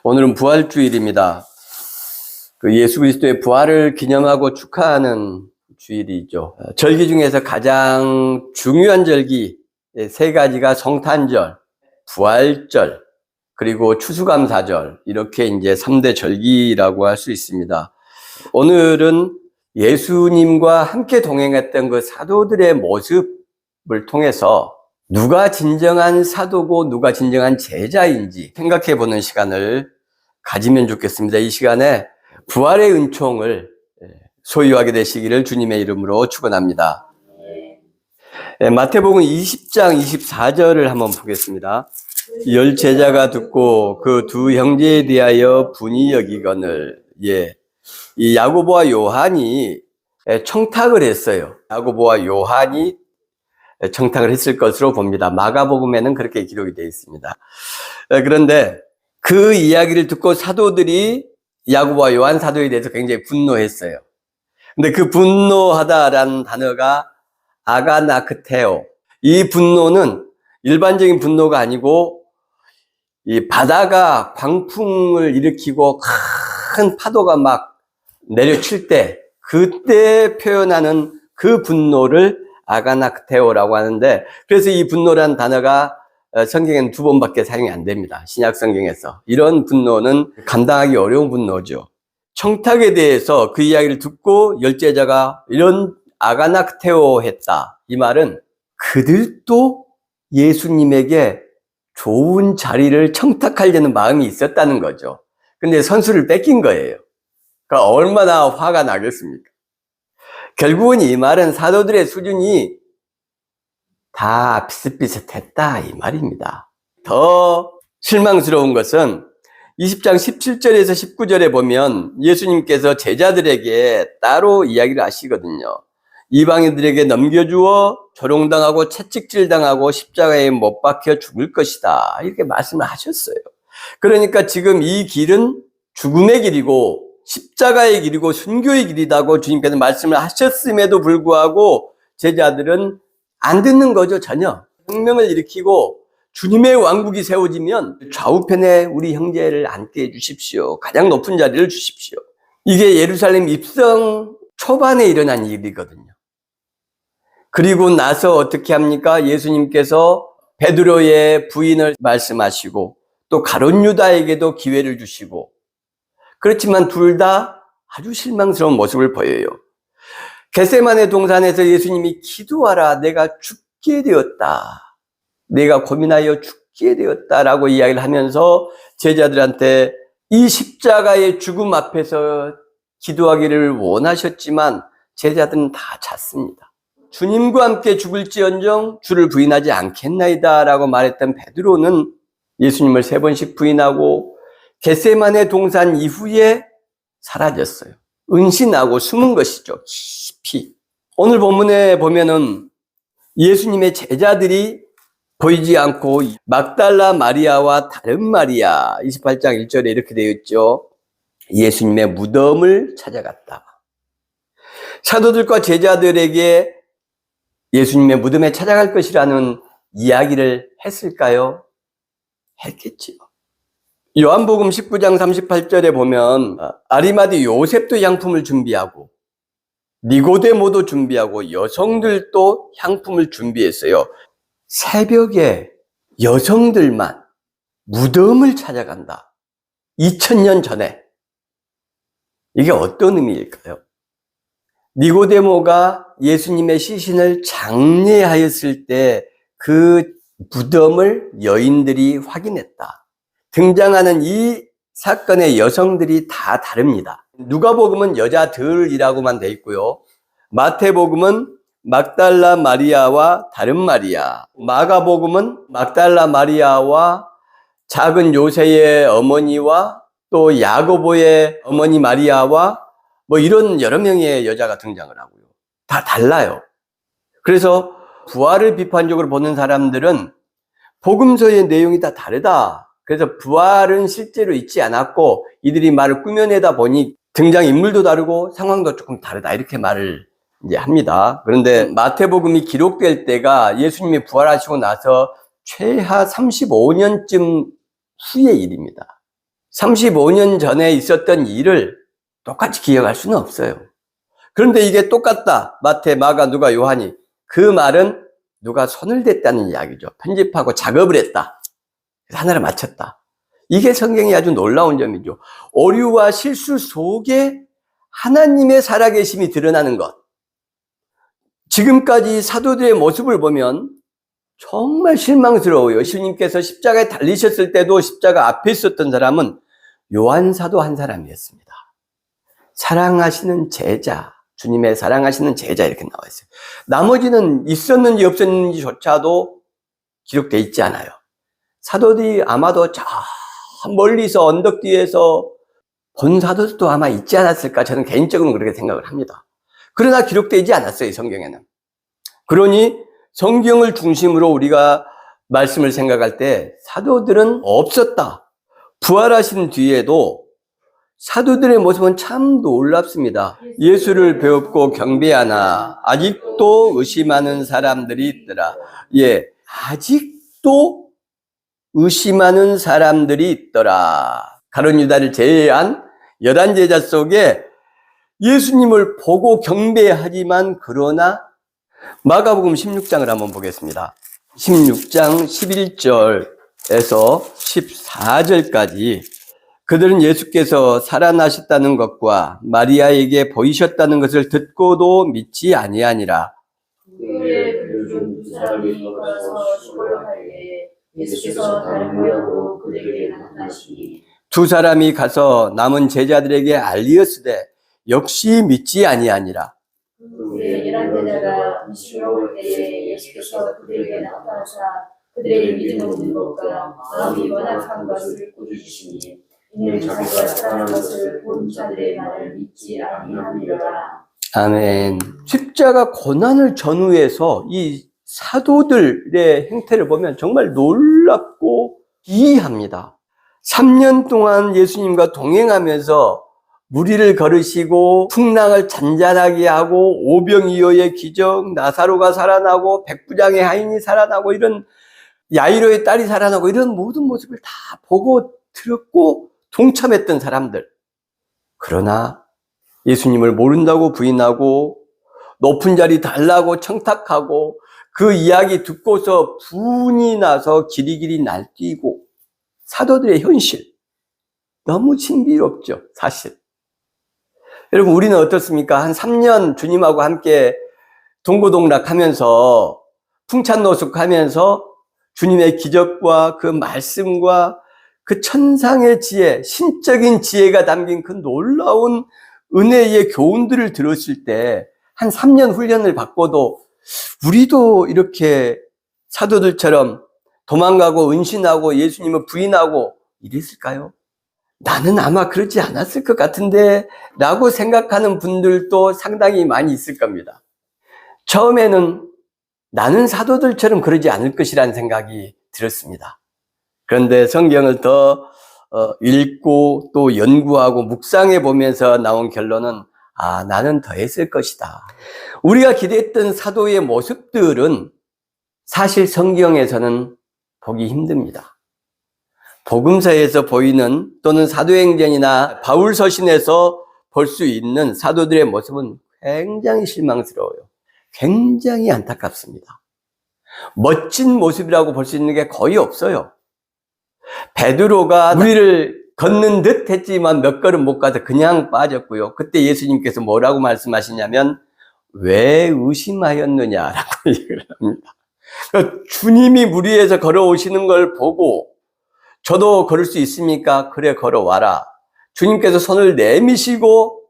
오늘은 부활주일입니다. 예수 그리스도의 부활을 기념하고 축하하는 주일이죠. 절기 중에서 가장 중요한 절기 세 가지가 성탄절, 부활절, 그리고 추수감사절, 이렇게 이제 3대 절기라고 할 수 있습니다. 오늘은 예수님과 함께 동행했던 그 사도들의 모습을 통해서 누가 진정한 사도고 누가 진정한 제자인지 생각해 보는 시간을 가지면 좋겠습니다. 이 시간에 부활의 은총을 소유하게 되시기를 주님의 이름으로 축원합니다. 마태복음 20장 24절을 한번 보겠습니다. 열 제자가 듣고 그 두 형제에 대하여 분이 여기거늘, 이 야고보와 요한이 청탁을 했어요. 야고보와 요한이 청탁을 했을 것으로 봅니다. 마가복음에는 그렇게 기록이 되어 있습니다. 그런데 그 이야기를 듣고 사도들이 야고보와 요한 사도에 대해서 굉장히 분노했어요. 근데 그 분노하다라는 단어가 아가나크테오. 이 분노는 일반적인 분노가 아니고 이 바다가 광풍을 일으키고 큰 파도가 막 내려칠 때 그때 표현하는 그 분노를 아가나크테오라고 하는데, 그래서 이 분노라는 단어가 성경에는 2번밖에 사용이 안 됩니다. 신약 성경에서. 이런 분노는 감당하기 어려운 분노죠. 청탁에 대해서 그 이야기를 듣고 열제자가 이런 아가나크테오 했다. 이 말은 그들도 예수님에게 좋은 자리를 청탁하려는 마음이 있었다는 거죠. 근데 선수를 뺏긴 거예요. 그러니까 얼마나 화가 나겠습니까? 결국은 이 말은 사도들의 수준이 다 비슷비슷했다 이 말입니다. 더 실망스러운 것은 20장 17절에서 19절에 보면 예수님께서 제자들에게 따로 이야기를 하시거든요. 이방인들에게 넘겨주어 조롱당하고 채찍질당하고 십자가에 못 박혀 죽을 것이다, 이렇게 말씀을 하셨어요. 그러니까 지금 이 길은 죽음의 길이고 십자가의 길이고 순교의 길이라고 주님께서 말씀을 하셨음에도 불구하고 제자들은 안 듣는 거죠. 전혀. 혁명을 일으키고 주님의 왕국이 세워지면 좌우편에 우리 형제를 앉게 해주십시오. 가장 높은 자리를 주십시오. 이게 예루살렘 입성 초반에 일어난 일이거든요. 그리고 나서 어떻게 합니까? 예수님께서 베드로의 부인을 말씀하시고 또 가룟 유다에게도 기회를 주시고, 그렇지만 둘 다 아주 실망스러운 모습을 보여요. 겟세마네 동산에서 예수님이 기도하라, 내가 죽게 되었다, 내가 고민하여 죽게 되었다라고 이야기를 하면서 제자들한테 이 십자가의 죽음 앞에서 기도하기를 원하셨지만 제자들은 다 잤습니다. 주님과 함께 죽을지언정 주를 부인하지 않겠나이다 라고 말했던 베드로는 예수님을 3번씩 부인하고 겟세마네 동산 이후에 사라졌어요. 은신하고 숨은 것이죠. 깊이. 오늘 본문에 보면은 예수님의 제자들이 보이지 않고 막달라 마리아와 다른 마리아, 28장 1절에 이렇게 되어 있죠. 예수님의 무덤을 찾아갔다. 사도들과 제자들에게 예수님의 무덤에 찾아갈 것이라는 이야기를 했을까요? 했겠지요. 요한복음 19장 38절에 보면 아리마디 요셉도 향품을 준비하고 니고데모도 준비하고 여성들도 향품을 준비했어요. 새벽에 여성들만 무덤을 찾아간다. 2000년 전에. 이게 어떤 의미일까요? 니고데모가 예수님의 시신을 장례하였을 때 그 무덤을 여인들이 확인했다. 등장하는 이 사건의 여성들이 다 다릅니다. 누가복음은 여자들이라고만 돼 있고요. 마태복음은 막달라 마리아와 다른 마리아, 마가복음은 막달라 마리아와 작은 요새의 어머니와 또 야고보의 어머니 마리아와 뭐 이런 여러 명의 여자가 등장을 하고요. 다 달라요. 그래서 부활을 비판적으로 보는 사람들은 복음서의 내용이 다 다르다. 그래서 부활은 실제로 있지 않았고 이들이 말을 꾸며내다 보니 등장인물도 다르고 상황도 조금 다르다, 이렇게 말을 이제 합니다. 그런데 마태복음이 기록될 때가 예수님이 부활하시고 나서 최하 35년쯤 후의 일입니다. 35년 전에 있었던 일을 똑같이 기억할 수는 없어요. 그런데 이게 똑같다. 마태, 마가, 누가, 요한이. 그 말은 누가 손을 댔다는 이야기죠. 편집하고 작업을 했다. 하나를 맞췄다. 이게 성경이 아주 놀라운 점이죠. 오류와 실수 속에 하나님의 살아계심이 드러나는 것. 지금까지 사도들의 모습을 보면 정말 실망스러워요. 예수님께서 십자가에 달리셨을 때도 십자가 앞에 있었던 사람은 요한 사도 한 사람이었습니다. 사랑하시는 제자, 주님의 사랑하시는 제자 이렇게 나와 있어요. 나머지는 있었는지 없었는지조차도 기록되어 있지 않아요. 사도들이 아마도 저 멀리서 언덕 뒤에서 본 사도들도 아마 있지 않았을까, 저는 개인적으로 그렇게 생각을 합니다. 그러나 기록되지 않았어요, 성경에는. 그러니 성경을 중심으로 우리가 말씀을 생각할 때 사도들은 없었다. 부활하신 뒤에도 사도들의 모습은 참 놀랍습니다. 예수를 배웠고 경배하나 아직도 의심하는 사람들이 있더라. 예, 아직도 의심하는 사람들이 있더라. 가룟 유다를 제외한 11제자 속에 예수님을 보고 경배하지만 그러나 마가복음 16장을 한번 보겠습니다. 16장 11절에서 14절까지 그들은 예수께서 살아나셨다는 것과 마리아에게 보이셨다는 것을 듣고도 믿지 아니하니라. 그의 두 사람이 가서 시골하에 예수께서 다른 모양으로 그들에게 나타나시니 두 사람이 가서 남은 제자들에게 알리었으되 역시 믿지 아니하니라. 그의 11제자가 시골 때에 예수께서 그들에게 나타나사 그들의 믿음 없는 것과 마음이 완악한 것을 꾸짖으시니 이는 자기가 살아난 것을 본 자들의 말을 믿지 아니함이로라. 아멘. 십자가 고난을 전후해서 이 사도들의 행태를 보면 정말 놀랍고 기이합니다. 3년 동안 예수님과 동행하면서 무리를 걸으시고 풍랑을 잔잔하게 하고 오병이어의 기적, 나사로가 살아나고 백부장의 하인이 살아나고 이런 야이로의 딸이 살아나고 이런 모든 모습을 다 보고 들었고 동참했던 사람들. 그러나 예수님을 모른다고 부인하고 높은 자리 달라고 청탁하고 그 이야기 듣고서 분이 나서 기리기리 날뛰고 사도들의 현실. 너무 신비롭죠, 사실. 여러분, 우리는 어떻습니까? 한 3년 주님하고 함께 동고동락하면서 풍찬노숙하면서 주님의 기적과 그 말씀과 그 천상의 지혜, 신적인 지혜가 담긴 그 놀라운 은혜의 교훈들을 들었을 때 한 3년 훈련을 받고도 우리도 이렇게 사도들처럼 도망가고 은신하고 예수님을 부인하고 이랬을까요? 나는 아마 그러지 않았을 것 같은데 라고 생각하는 분들도 상당히 많이 있을 겁니다. 처음에는 나는 사도들처럼 그러지 않을 것이라는 생각이 들었습니다. 그런데 성경을 더 읽고 또 연구하고 묵상해 보면서 나온 결론은 나는 더 했을 것이다. 우리가 기대했던 사도의 모습들은 사실 성경에서는 보기 힘듭니다. 복음서에서 보이는 또는 사도행전이나 바울서신에서 볼 수 있는 사도들의 모습은 굉장히 실망스러워요. 굉장히 안타깝습니다. 멋진 모습이라고 볼 수 있는 게 거의 없어요. 베드로가 무리를 걷는 듯 했지만 몇 걸음 못 가서 그냥 빠졌고요. 그때 예수님께서 뭐라고 말씀하시냐면 왜 의심하였느냐라고 얘기를 합니다. 그러니까 주님이 무리에서 걸어오시는 걸 보고 저도 걸을 수 있습니까? 그래, 걸어와라. 주님께서 손을 내미시고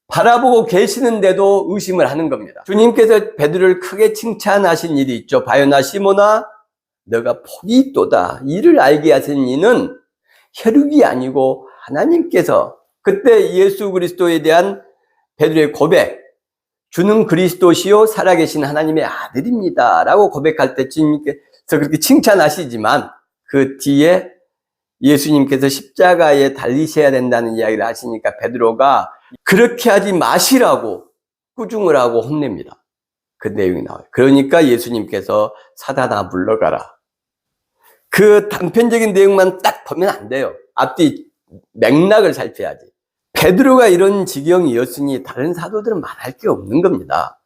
바라보고 계시는데도 의심을 하는 겁니다. 주님께서 베드로를 크게 칭찬하신 일이 있죠. 바요나 시모나 너가 복이 있도다. 이를 알게 하신 이는 혈육이 아니고 하나님께서. 그때 예수 그리스도에 대한 베드로의 고백, 주는 그리스도시요 살아계신 하나님의 아들입니다 라고 고백할 때 주님께서 그렇게 칭찬하시지만 그 뒤에 예수님께서 십자가에 달리셔야 된다는 이야기를 하시니까 베드로가 그렇게 하지 마시라고 꾸중을 하고 혼냅니다. 그 내용이 나와요. 그러니까 예수님께서 사단아 물러가라. 그 단편적인 내용만 딱 보면 안 돼요. 앞뒤 맥락을 살펴야지. 베드로가 이런 지경이었으니 다른 사도들은 말할 게 없는 겁니다.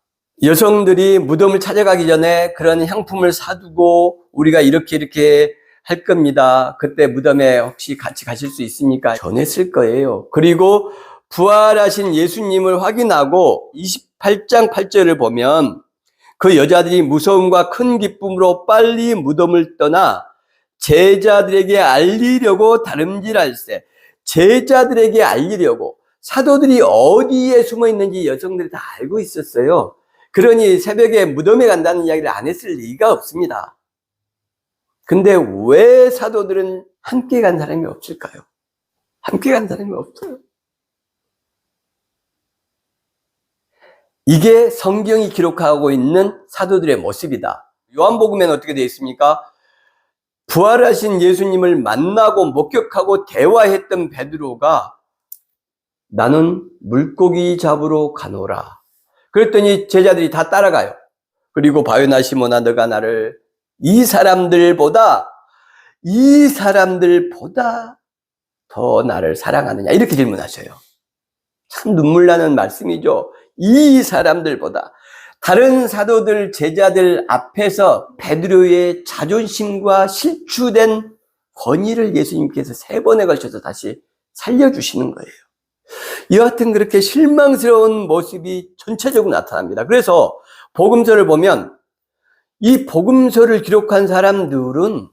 여성들이 무덤을 찾아가기 전에 그런 향품을 사두고 우리가 이렇게 할 겁니다. 그때 무덤에 혹시 같이 가실 수 있습니까? 전했을 거예요. 그리고 부활하신 예수님을 확인하고 28장 8절을 보면 그 여자들이 무서움과 큰 기쁨으로 빨리 무덤을 떠나 제자들에게 알리려고 다름질할세. 제자들에게 알리려고. 사도들이 어디에 숨어 있는지 여성들이 다 알고 있었어요. 그러니 새벽에 무덤에 간다는 이야기를 안 했을 리가 없습니다. 근데 왜 사도들은 함께 간 사람이 없을까요? 함께 간 사람이 없어요. 이게 성경이 기록하고 있는 사도들의 모습이다. 요한복음에는 어떻게 되어 있습니까? 부활하신 예수님을 만나고 목격하고 대화했던 베드로가 나는 물고기 잡으러 가노라. 그랬더니 제자들이 다 따라가요. 그리고 바요나 시몬아 너가 나를 이 사람들보다 더 나를 사랑하느냐 이렇게 질문하셔요. 참 눈물 나는 말씀이죠. 이 사람들보다. 다른 사도들 제자들 앞에서 베드로의 자존심과 실추된 권위를 예수님께서 3번에 걸쳐서 다시 살려주시는 거예요. 여하튼 그렇게 실망스러운 모습이 전체적으로 나타납니다. 그래서 복음서를 보면 이 복음서를 기록한 사람들은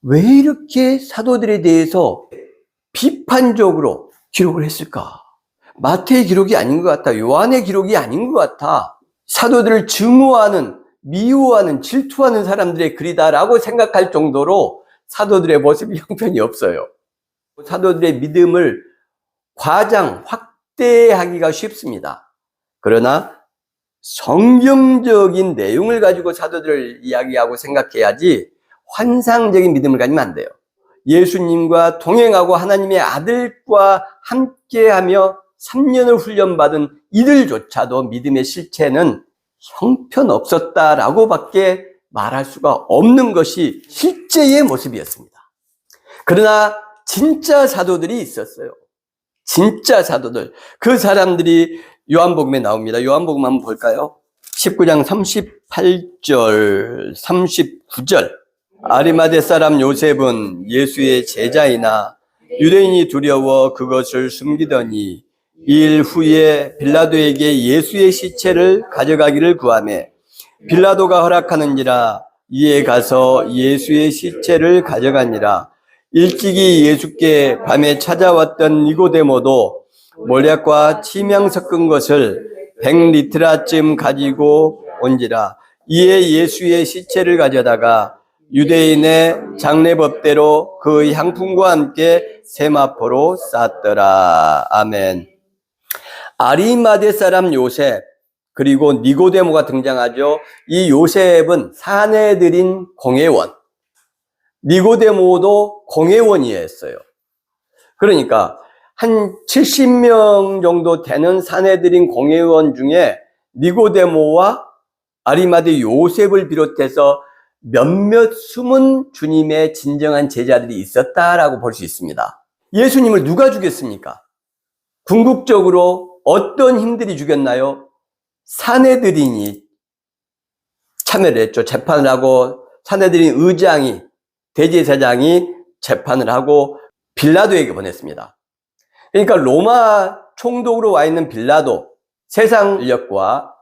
왜 이렇게 사도들에 대해서 비판적으로 기록을 했을까? 마태의 기록이 아닌 것 같아. 요한의 기록이 아닌 것 같아. 사도들을 증오하는, 미워하는, 질투하는 사람들의 글이다라고 생각할 정도로 사도들의 모습이 형편이 없어요. 사도들의 믿음을 과장, 확대하기가 쉽습니다. 그러나 성경적인 내용을 가지고 사도들을 이야기하고 생각해야지 환상적인 믿음을 가지면 안 돼요. 예수님과 동행하고 하나님의 아들과 함께하며 3년을 훈련받은 이들조차도 믿음의 실체는 형편없었다라고 밖에 말할 수가 없는 것이 실제의 모습이었습니다. 그러나 진짜 사도들이 있었어요. 진짜 사도들. 그 사람들이 요한복음에 나옵니다. 요한복음 한번 볼까요? 19장 38절, 39절. 아리마대 사람 요셉은 예수의 제자이나 유대인이 두려워 그것을 숨기더니 일 후에 빌라도에게 예수의 시체를 가져가기를 구하매 빌라도가 허락하는지라 이에 가서 예수의 시체를 가져가니라. 일찍이 예수께 밤에 찾아왔던 니고데모도 몰약과 치명 섞은 것을 100리트라쯤 가지고 온지라. 이에 예수의 시체를 가져다가 유대인의 장례법대로 그 향품과 함께 세마포로 쌌더라. 아멘. 아리마대 사람 요셉 그리고 니고데모가 등장하죠. 이 요셉은 사내들인 공회원, 니고데모도 공회원이었어요. 그러니까 한 70명 정도 되는 사내들인 공회원 중에 니고데모와 아리마대 요셉을 비롯해서 몇몇 숨은 주님의 진정한 제자들이 있었다라고 볼 수 있습니다. 예수님을 누가 죽였습니까? 궁극적으로 어떤 힘들이 죽였나요? 사내들인이 참여를 했죠. 재판을 하고 사내들인 의장이, 대제사장이 재판을 하고 빌라도에게 보냈습니다. 그러니까 로마 총독으로 와 있는 빌라도, 세상 인력과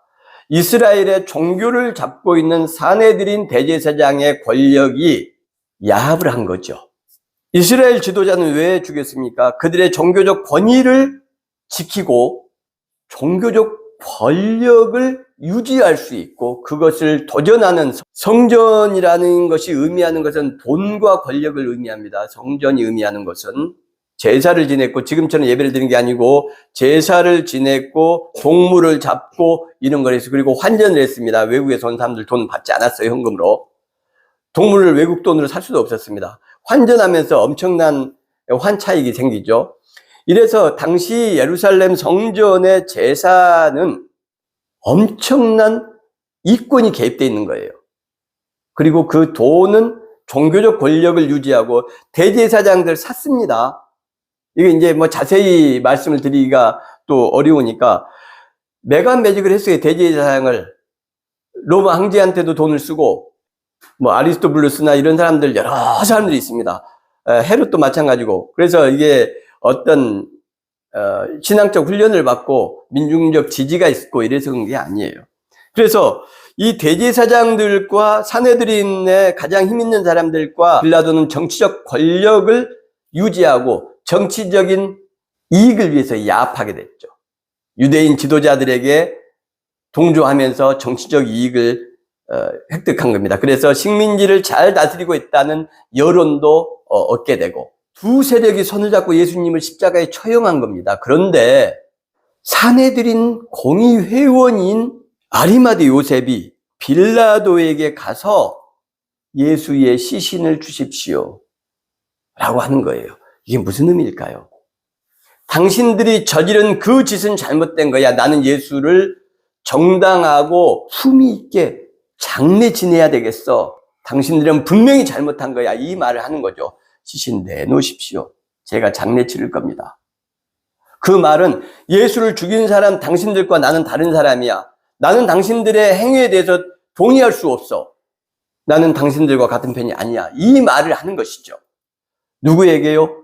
이스라엘의 종교를 잡고 있는 사내들인 대제사장의 권력이 야합을 한 거죠. 이스라엘 지도자는 왜 죽였습니까? 그들의 종교적 권위를 지키고 종교적 권력을 유지할 수 있고 그것을 도전하는 성전이라는 것이 의미하는 것은 돈과 권력을 의미합니다. 성전이 의미하는 것은 제사를 지냈고 지금처럼 예배를 드리는 게 아니고 제사를 지냈고 동물을 잡고 이런 걸 했어요. 그리고 환전을 했습니다. 외국에서 온 사람들 돈 받지 않았어요. 현금으로. 동물을 외국 돈으로 살 수도 없었습니다. 환전하면서 엄청난 환차익이 생기죠. 이래서 당시 예루살렘 성전의 제사는 엄청난 이권이 개입되어 있는 거예요. 그리고 그 돈은 종교적 권력을 유지하고 대제사장들 샀습니다. 이게 이제 뭐 자세히 말씀을 드리기가 또 어려우니까 매간매직을 했어요. 대제사장을. 로마 황제한테도 돈을 쓰고, 뭐 아리스토블루스나 이런 사람들 여러 사람들이 있습니다. 헤롯도 마찬가지고. 그래서 이게 어떤 신앙적 훈련을 받고 민중적 지지가 있고 이래서 그런 게 아니에요. 그래서 이 대제사장들과 사내들인의 가장 힘 있는 사람들과 빌라도는 정치적 권력을 유지하고 정치적인 이익을 위해서 야합하게 됐죠. 유대인 지도자들에게 동조하면서 정치적 이익을 획득한 겁니다. 그래서 식민지를 잘 다스리고 있다는 여론도 얻게 되고, 두 세력이 손을 잡고 예수님을 십자가에 처형한 겁니다. 그런데 사내들인 공의회원인 아리마대 요셉이 빌라도에게 가서 예수의 시신을 주십시오 라고 하는 거예요. 이게 무슨 의미일까요? 당신들이 저지른 그 짓은 잘못된 거야. 나는 예수를 정당하고 품위 있게 장례 지내야 되겠어. 당신들은 분명히 잘못한 거야. 이 말을 하는 거죠. 시신 내놓으십시오. 제가 장례 치를 겁니다. 그 말은 예수를 죽인 사람 당신들과 나는 다른 사람이야. 나는 당신들의 행위에 대해서 동의할 수 없어. 나는 당신들과 같은 편이 아니야. 이 말을 하는 것이죠. 누구에게요?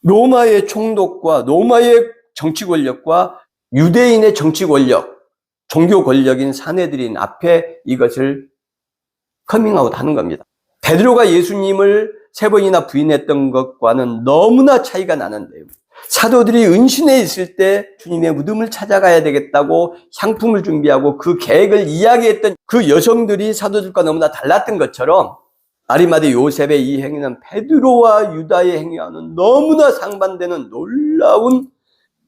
로마의 총독과 로마의 정치 권력과 유대인의 정치 권력, 종교 권력인 사내들인 앞에 이것을 커밍아웃 하는 겁니다. 베드로가 예수님을 3번이나 부인했던 것과는 너무나 차이가 나는데요. 사도들이 은신에 있을 때 주님의 무덤을 찾아가야 되겠다고 향품을 준비하고 그 계획을 이야기했던 그 여성들이 사도들과 너무나 달랐던 것처럼 아리마대 요셉의 이 행위는 베드로와 유다의 행위와는 너무나 상반되는 놀라운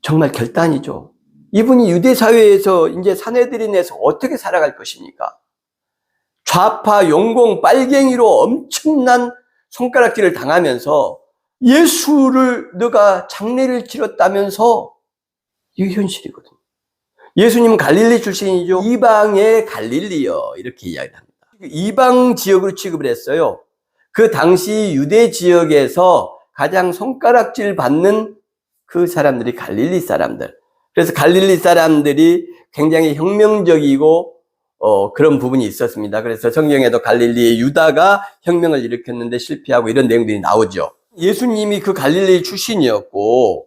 정말 결단이죠. 이분이 유대 사회에서 이제 사내들인에서 어떻게 살아갈 것입니까? 좌파, 용공, 빨갱이로 엄청난 손가락질을 당하면서 예수를 너가 장례를 치렀다면서 이게 현실이거든요. 예수님은 갈릴리 출신이죠. 이방의 갈릴리요 이렇게 이야기합니다. 이방 지역으로 취급을 했어요. 그 당시 유대 지역에서 가장 손가락질 받는 그 사람들이 갈릴리 사람들. 그래서 갈릴리 사람들이 굉장히 혁명적이고 그런 부분이 있었습니다. 그래서 성경에도 갈릴리의 유다가 혁명을 일으켰는데 실패하고 이런 내용들이 나오죠. 예수님이 그 갈릴리 출신이었고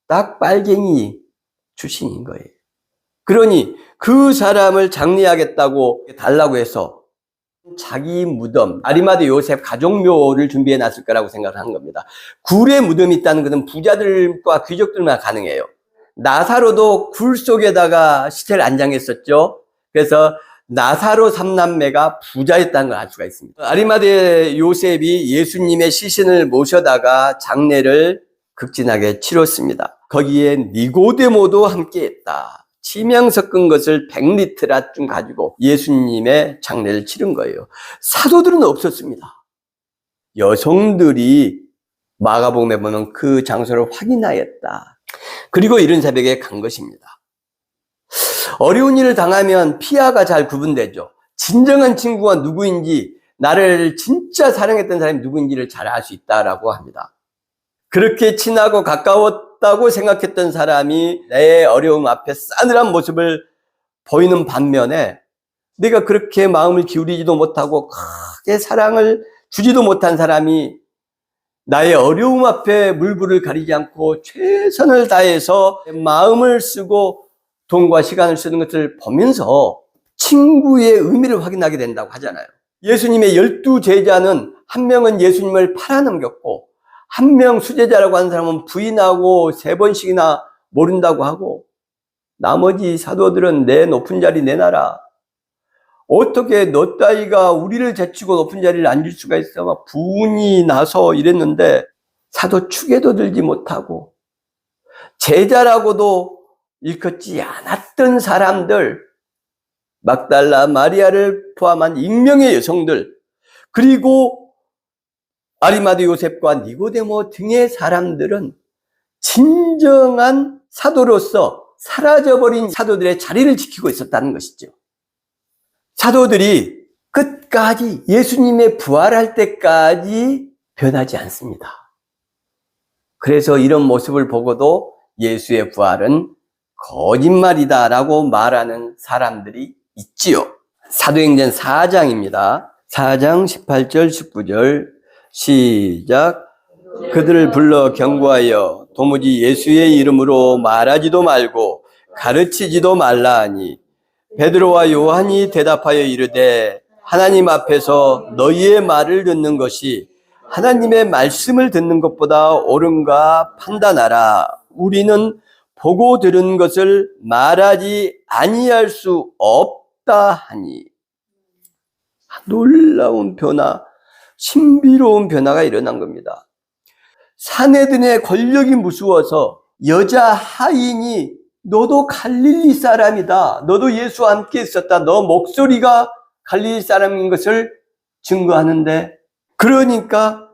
딱 빨갱이 출신인 거예요. 그러니 그 사람을 장례하겠다고 달라고 해서 자기 무덤, 아리마대 요셉 가족묘를 준비해 놨을 거라고 생각을 한 겁니다. 굴에 무덤이 있다는 것은 부자들과 귀족들만 가능해요. 나사로도 굴 속에다가 시체를 안장했었죠. 그래서 나사로 3남매가 부자였다는 걸 알 수가 있습니다. 아리마대 요셉이 예수님의 시신을 모셔다가 장례를 극진하게 치렀습니다. 거기에 니고데모도 함께했다. 치명 섞은 것을 100리터라쯤 가지고 예수님의 장례를 치른 거예요. 사도들은 없었습니다. 여성들이 마가복음에 보면 그 장소를 확인하였다. 그리고 이른 새벽에 간 것입니다. 어려운 일을 당하면 피아가 잘 구분되죠. 진정한 친구가 누구인지, 나를 진짜 사랑했던 사람이 누구인지를 잘 알 수 있다라고 합니다. 그렇게 친하고 가까웠다고 생각했던 사람이 내 어려움 앞에 싸늘한 모습을 보이는 반면에 내가 그렇게 마음을 기울이지도 못하고 크게 사랑을 주지도 못한 사람이 나의 어려움 앞에 물불을 가리지 않고 최선을 다해서 마음을 쓰고 돈과 시간을 쓰는 것을 보면서 친구의 의미를 확인하게 된다고 하잖아요. 예수님의 12제자는 한 명은 예수님을 팔아넘겼고 한 명 수제자라고 하는 사람은 부인하고 3번씩이나 모른다고 하고 나머지 사도들은 내 높은 자리 내놔라. 어떻게 너 따위가 우리를 제치고 높은 자리를 앉을 수가 있어? 막 분이 나서 이랬는데 사도 축에도 들지 못하고 제자라고도 일컫지 않았던 사람들, 막달라 마리아를 포함한 익명의 여성들, 그리고 아리마대 요셉과 니고데모 등의 사람들은 진정한 사도로서 사라져버린 사도들의 자리를 지키고 있었다는 것이죠. 사도들이 끝까지 예수님의 부활할 때까지 변하지 않습니다. 그래서 이런 모습을 보고도 예수의 부활은 거짓말이다라고 말하는 사람들이 있지요. 사도행전 4장입니다. 4장 18절 19절 시작. 그들을 불러 경고하여 도무지 예수의 이름으로 말하지도 말고 가르치지도 말라 하니 베드로와 요한이 대답하여 이르되 하나님 앞에서 너희의 말을 듣는 것이 하나님의 말씀을 듣는 것보다 옳은가 판단하라. 우리는 보고 들은 것을 말하지 아니할 수 없다 하니. 놀라운 변화, 신비로운 변화가 일어난 겁니다. 사내들의 권력이 무서워서 여자 하인이 너도 갈릴리 사람이다. 너도 예수와 함께 있었다. 너 목소리가 갈릴리 사람인 것을 증거하는데, 그러니까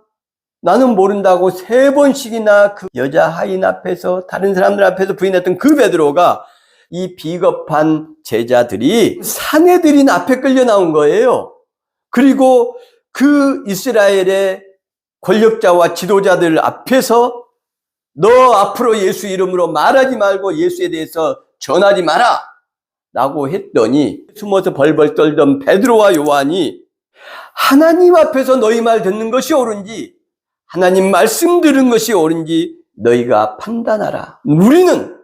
나는 모른다고 3번씩이나 그 여자 하인 앞에서, 다른 사람들 앞에서 부인했던 그 베드로가, 이 비겁한 제자들이 사내들인 앞에 끌려 나온 거예요. 그리고 그 이스라엘의 권력자와 지도자들 앞에서 너 앞으로 예수 이름으로 말하지 말고 예수에 대해서 전하지 마라 라고 했더니, 숨어서 벌벌 떨던 베드로와 요한이 하나님 앞에서 너희 말 듣는 것이 옳은지 하나님 말씀 들은 것이 옳은지 너희가 판단하라. 우리는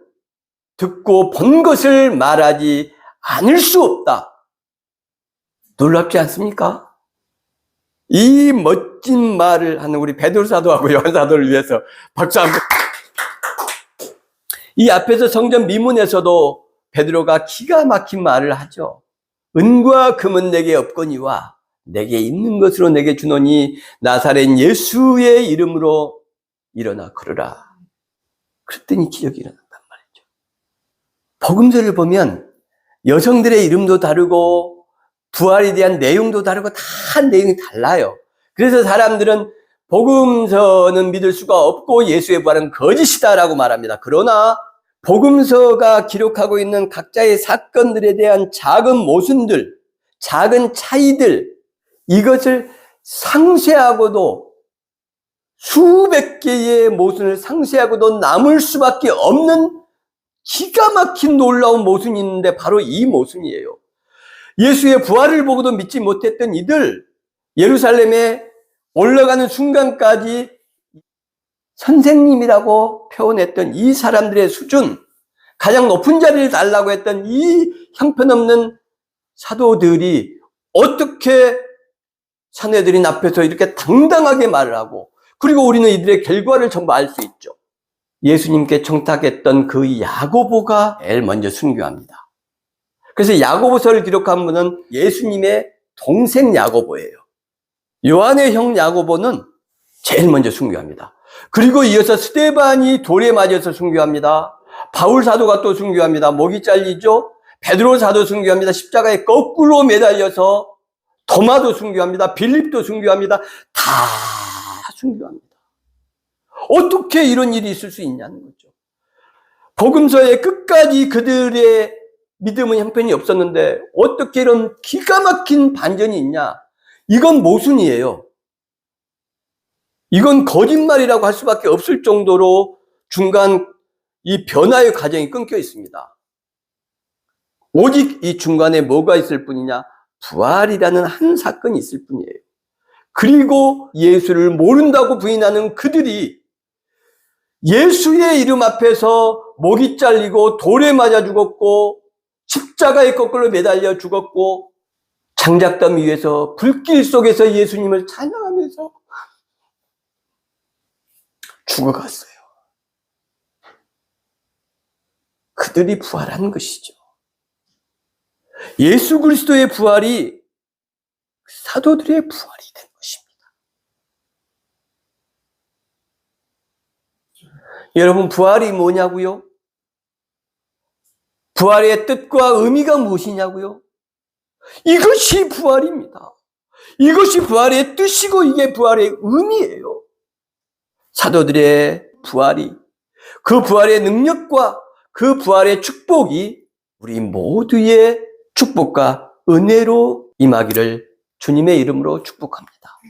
듣고 본 것을 말하지 않을 수 없다. 놀랍지 않습니까? 이 멋진 말을 하는 우리 베드로 사도하고 요한 사도를 위해서 박수 한번. 이 앞에서 성전 미문에서도 베드로가 기가 막힌 말을 하죠. 은과 금은 내게 없거니와 내게 있는 것으로 내게 주노니 나사렛 예수의 이름으로 일어나 걸으라. 그랬더니 기적이 일어난단 말이죠. 복음서를 보면 여성들의 이름도 다르고 부활에 대한 내용도 다르고 다 내용이 달라요. 그래서 사람들은 복음서는 믿을 수가 없고 예수의 부활은 거짓이다라고 말합니다. 그러나 복음서가 기록하고 있는 각자의 사건들에 대한 작은 모순들, 작은 차이들, 이것을 상세하고도 수백 개의 모순을 상세하고도 남을 수밖에 없는 기가 막힌 놀라운 모순이 있는데 바로 이 모순이에요. 예수의 부활을 보고도 믿지 못했던 이들, 예루살렘에 올라가는 순간까지 선생님이라고 표현했던 이 사람들의 수준, 가장 높은 자리를 달라고 했던 이 형편없는 사도들이 어떻게 사내들인 앞에서 이렇게 당당하게 말을 하고, 그리고 우리는 이들의 결과를 전부 알 수 있죠. 예수님께 청탁했던 그 야고보가 제일 먼저 순교합니다. 그래서 야고보서를 기록한 분은 예수님의 동생 야고보예요. 요한의 형 야고보는 제일 먼저 순교합니다. 그리고 이어서 스데반이 돌에 맞아서 순교합니다. 바울 사도가 또 순교합니다. 목이 잘리죠. 베드로 사도 순교합니다. 십자가에 거꾸로 매달려서 도마도 순교합니다. 빌립도 순교합니다. 다 순교합니다. 어떻게 이런 일이 있을 수 있냐는 거죠. 복음서에 끝까지 그들의 믿음은 형편이 없었는데 어떻게 이런 기가 막힌 반전이 있냐? 이건 모순이에요. 이건 거짓말이라고 할 수밖에 없을 정도로 중간 이 변화의 과정이 끊겨 있습니다. 오직 이 중간에 뭐가 있을 뿐이냐? 부활이라는 한 사건이 있을 뿐이에요. 그리고 예수를 모른다고 부인하는 그들이 예수의 이름 앞에서 목이 잘리고 돌에 맞아 죽었고 십자가에 거꾸로 매달려 죽었고 장작담 위에서 불길 속에서 예수님을 찬양하면서 죽어갔어요. 그들이 부활한 것이죠. 예수 그리스도의 부활이 사도들의 부활이 된 것입니다. 여러분, 부활이 뭐냐고요? 부활의 뜻과 의미가 무엇이냐고요? 이것이 부활입니다. 이것이 부활의 뜻이고 이게 부활의 의미예요. 사도들의 부활이, 그 부활의 능력과 그 부활의 축복이 우리 모두의 축복과 은혜로 임하기를 주님의 이름으로 축복합니다.